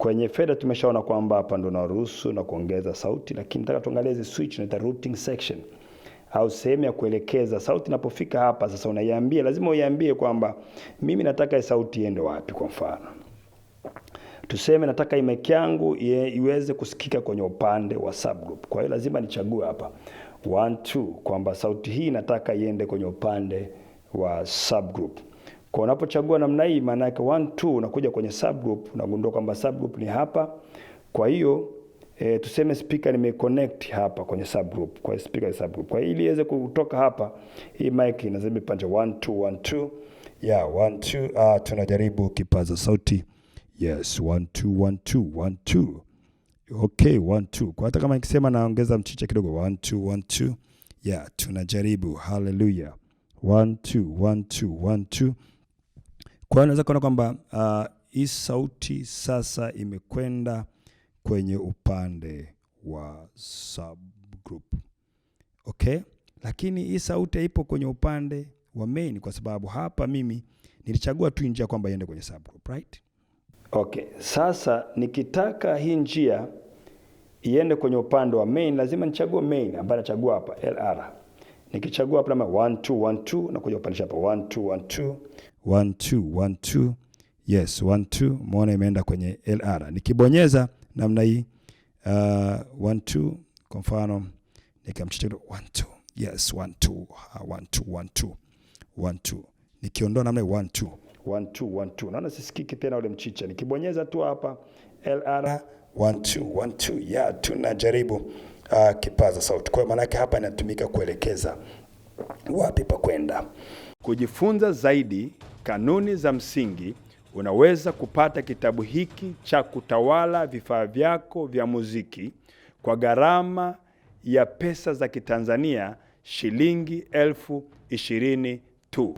Kwenye fader tumeshaona kwamba hapa ndo naruhusu na kuongeza sauti, lakini nataka tuangalie hizi switch na routing section au sehemu ya kuelekeza sauti. Inapofika hapa sasa, unaiambia, lazima uiambie kwamba mimi nataka sauti iende wapi. Kwa mfano tuseme nataka mic yangu iweze kusikika kwenye upande wa subgroup. Kwa hiyo lazima nichague hapa 1 2 kwamba sauti hii nataka iende kwenye upande wa subgroup. Kwa unapochagua namna hii, maana yake 1 2 unakuja kwenye subgroup, unagundua kwamba subgroup ni hapa. Kwa hiyo tuseme speaker nimeconnect hapa kwenye subgroup. Kwa hiyo speaker ni subgroup. Kwa hiyo ili iweze kutoka hapa, hii mic inazidi panja 1 2 1 2. Yeah, 1 2. Tunajaribu kipaza sauti. Yes, 1 2 1 2 1 2. Okay, 1 2. Kwa hata kama nikisema naongeza mchicha kidogo, 1 2 1 2. Yeah, tunajaribu. Hallelujah. 1 2 1 2 1 2. Kwa hiyo unaweza kuona kwamba hii sauti sasa imekwenda kwenye upande wa subgroup. Okay? Lakini hii sauti ipo kwenye upande wa main kwa sababu hapa mimi nilichagua tu njia kwamba iende kwenye subgroup, right? Okay. Sasa nikitaka hii njia iende kwenye upande wa main, lazima nichague main ambayo nachagua hapa LR. Nikichagua hapa 1 2 1 2 na kuja kupandisha hapa 1 2 1 2 1 2 1 2. Yes, 1 2. Muone imeenda kwenye LR. Nikibonyeza namna hii 1 2 kwa mfano nikamchicha 1 2. Yes, 1 2 1 2 1 2 1 2. Nikiondoa namna hii 1 2 1 2 1 2. Naona sisikiki tena ule mchicha. Nikibonyeza tu hapa LR 1 2 1 2. Yeah, tunajaribu kipaza sauti. Kwa maana yake hapa inatumika kuelekeza wapi pa kwenda. Kujifunza zaidi kanuni za msingi, unaweza kupata kitabu hiki cha kutawala vifaa vyako vya muziki kwa gharama ya pesa za Kitanzania shilingi 20,000 tu.